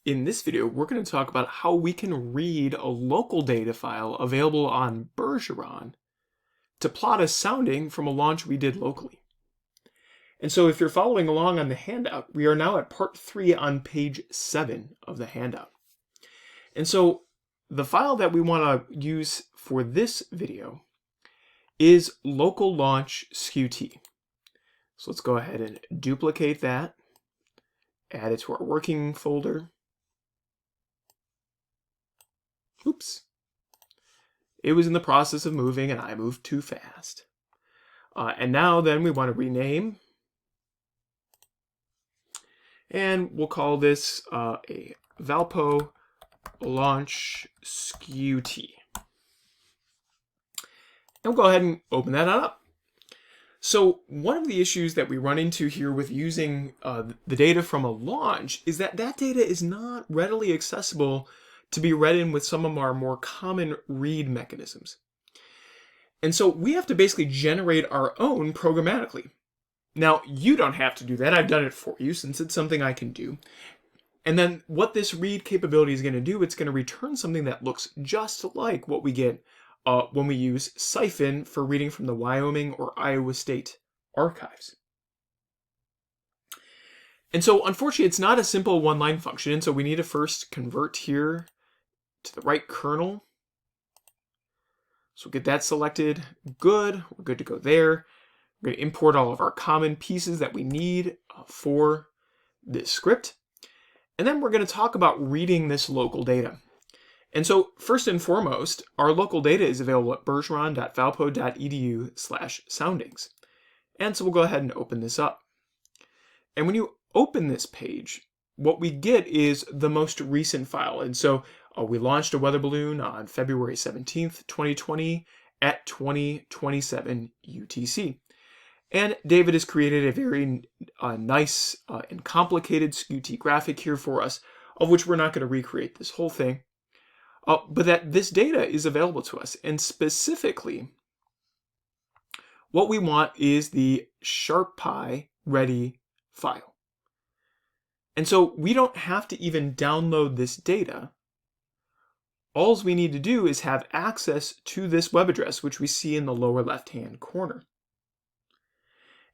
In this video, we're going to talk about how we can read a local data file available on Bergeron to plot a sounding from a launch we did locally. And so if you're following along on the handout, we are now at part 3 on page 7 of the handout. And so the file that we want to use for this video is local launch sqt. So let's go ahead and duplicate that, add it to our working folder. Oops. It was in the process of moving and I moved too fast. And now then we want to rename. And we'll call this a Valpo launch sqt. And we'll go ahead and open that up. So one of the issues that we run into here with using the data from a launch is that that data is not readily accessible to be read in with some of our more common read mechanisms. And so we have to basically generate our own programmatically. Now, you don't have to do that. I've done it for you since it's something I can do. And then what this read capability is going to do, it's going to return something that looks just like what we get when we use Siphon for reading from the Wyoming or Iowa State archives. And so unfortunately, it's not a simple one-line function. And so we need to first convert here to the right kernel. So get that selected. Good. We're good to go there. We're going to import all of our common pieces that we need for this script. And then we're going to talk about reading this local data. And so first and foremost, our local data is available at bergeron.valpo.edu/soundings. And so we'll go ahead and open this up. And when you open this page, what we get is the most recent file. And so we launched a weather balloon on February 17th, 2020 at 2027 UTC. And David has created a very nice and complicated sqt graphic here for us, of which we're not going to recreate this whole thing. But that this data is available to us. And specifically, what we want is the SharpPy ready file. And so we don't have to even download this data. All we need to do is have access to this web address, which we see in the lower left-hand corner.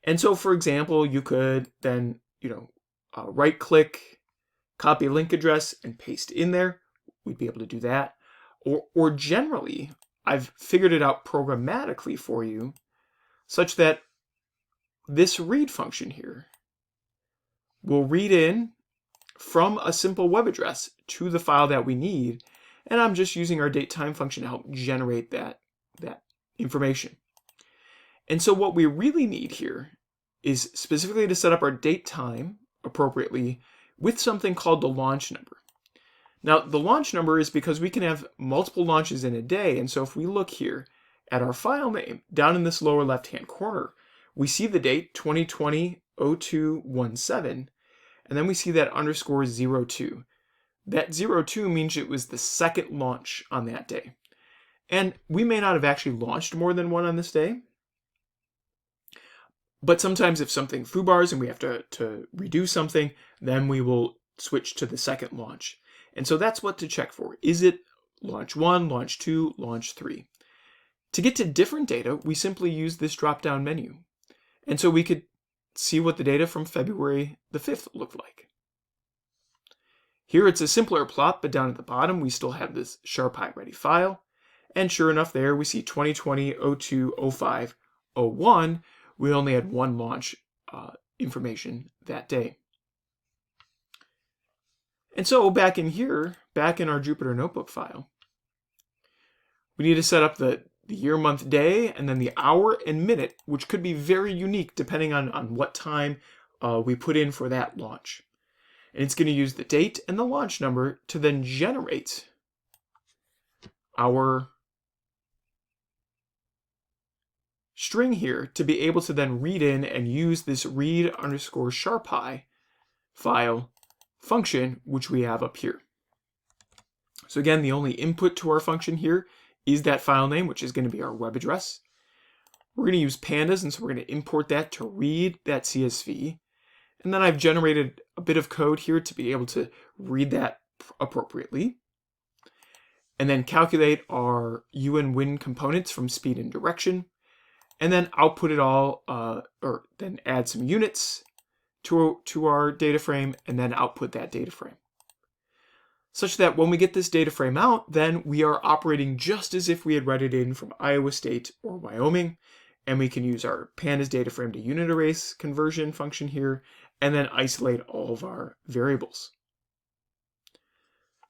And so, for example, you could then, right-click, copy a link address, and paste in there. We'd be able to do that. Or generally, I've figured it out programmatically for you, such that this read function here will read in from a simple web address to the file that we need. And I'm just using our datetime function to help generate that information. And so what we really need here is specifically to set up our datetime appropriately with something called the launch number. Now, the launch number is because we can have multiple launches in a day. And so if we look here at our file name down in this lower left-hand corner, we see the date 2020-0217, and then we see that underscore 02. That 02 means it was the second launch on that day. And we may not have actually launched more than one on this day. But sometimes if something foobars and we have to redo something, then we will switch to the second launch. And so that's what to check for. Is it launch 1, launch 2, launch 3? To get to different data, we simply use this drop-down menu. And so we could see what the data from February the 5th looked like. Here it's a simpler plot, but down at the bottom we still have this SharpPy ready file. And sure enough, there we see 2020-02-05-01. We only had one launch information that day. And so back in here, back in our Jupyter Notebook file, we need to set up the year, month, day, and then the hour and minute, which could be very unique depending on what time we put in for that launch. And it's going to use the date and the launch number to then generate our string here to be able to then read in and use this read underscore SharpPy file function, which we have up here. So again, the only input to our function here is that file name, which is going to be our web address. We're going to use pandas, and so we're going to import that to read that CSV. And then I've generated a bit of code here to be able to read that appropriately, and then calculate our U and wind components from speed and direction, and then output it all, or then add some units to our data frame, and then output that data frame. Such that when we get this data frame out, then we are operating just as if we had read it in from Iowa State or Wyoming, and we can use our pandas data frame to unit arrays conversion function here, and then isolate all of our variables.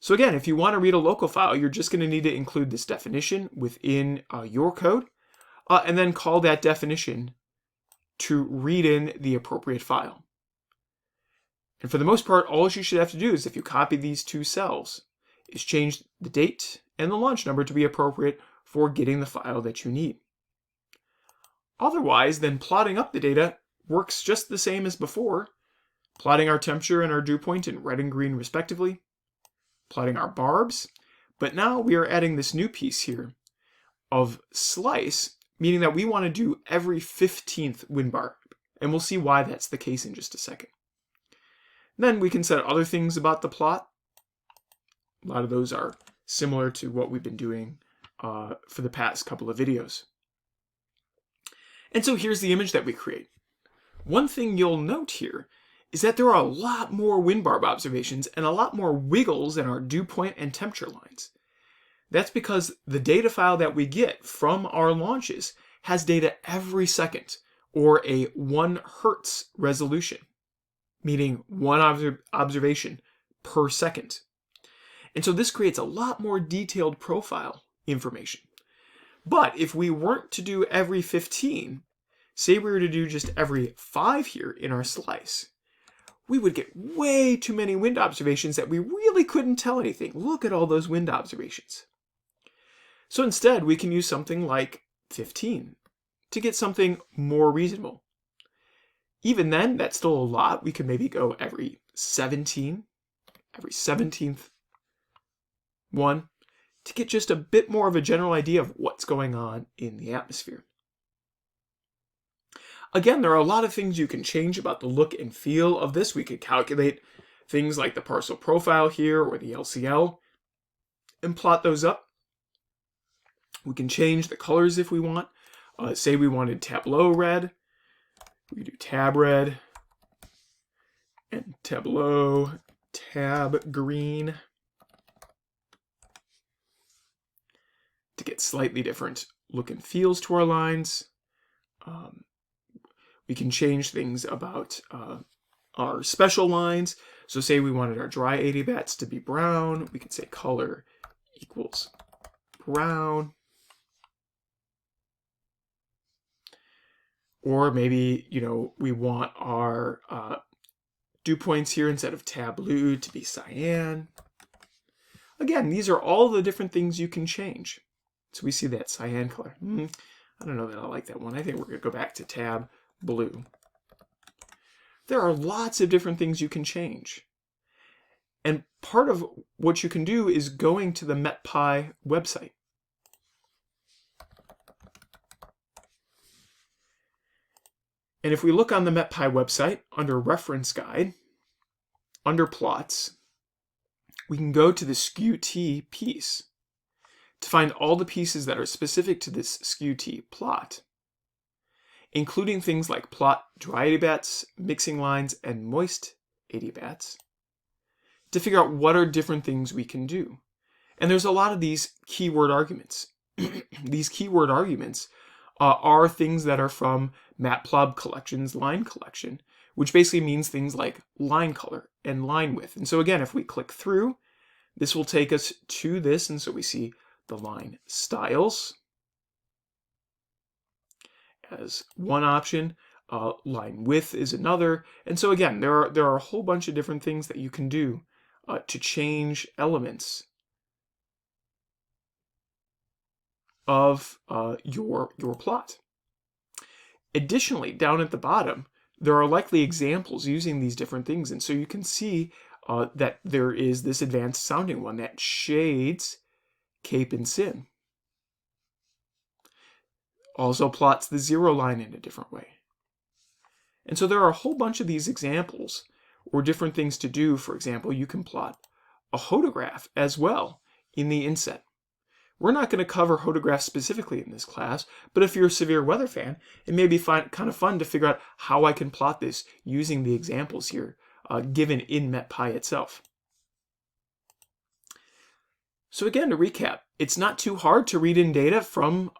So again, if you want to read a local file, you're just going to need to include this definition within your code, and then call that definition to read in the appropriate file. And for the most part, all you should have to do is, if you copy these two cells, is change the date and the launch number to be appropriate for getting the file that you need. Otherwise, then plotting up the data works just the same as before, plotting our temperature and our dew point in red and green respectively, plotting our barbs, but now we are adding this new piece here of slice, meaning that we want to do every 15th wind barb, and we'll see why that's the case in just a second. Then we can set other things about the plot. A lot of those are similar to what we've been doing for the past couple of videos. And so here's the image that we create. One thing you'll note here is that there are a lot more wind barb observations and a lot more wiggles in our dew point and temperature lines. That's because the data file that we get from our launches has data every second, or a 1 Hertz resolution, meaning one observation per second. And so this creates a lot more detailed profile information. But if we weren't to do every 15, say we were to do just every 5 here in our slice, we would get way too many wind observations that we really couldn't tell anything. Look at all those wind observations. So instead, we can use something like 15 to get something more reasonable. Even then, that's still a lot. We could maybe go every 17, every 17th one, to get just a bit more of a general idea of what's going on in the atmosphere. Again, there are a lot of things you can change about the look and feel of this. We could calculate things like the parcel profile here or the LCL and plot those up. We can change the colors if we want. Say we wanted Tableau red. We do tab red and Tableau tab green to get slightly different look and feels to our lines. We can change things about our special lines. So say we wanted our dry adiabats to be brown. We can say color equals brown. Or maybe, we want our dew points here instead of tab blue to be cyan. Again, these are all the different things you can change. So we see that cyan color. I don't know that I like that one. I think we're going to go back to tab blue. There are lots of different things you can change. And part of what you can do is going to the MetPy website. And if we look on the MetPy website, under Reference Guide, under Plots, we can go to the SKU-T piece to find all the pieces that are specific to this SKU-T plot, including things like plot dry adiabats, mixing lines, and moist adiabats, to figure out what are different things we can do. And there's a lot of these keyword arguments. These keyword arguments are things that are from Matplotlib collection's line collection, which basically means things like line color and line width. And so again, if we click through, this will take us to this, and so we see the line styles as one option, line width is another, and so again, there are a whole bunch of different things that you can do to change elements of your plot. Additionally, down at the bottom, there are likely examples using these different things, and so you can see that there is this advanced sounding one that shades Cape and Sin. Also plots the zero line in a different way. And so there are a whole bunch of these examples or different things to do. For example, you can plot a hodograph as well in the inset. We're not going to cover hodographs specifically in this class, but if you're a severe weather fan, it may be kind of fun to figure out how I can plot this using the examples here given in MetPy itself. So again, to recap, it's not too hard to read in data from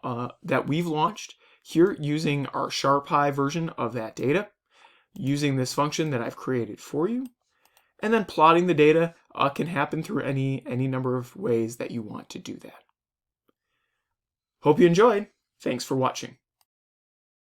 that we've launched here using our SharPy version of that data, using this function that I've created for you, and then plotting the data can happen through any number of ways that you want to do that. Hope you enjoyed. Thanks for watching.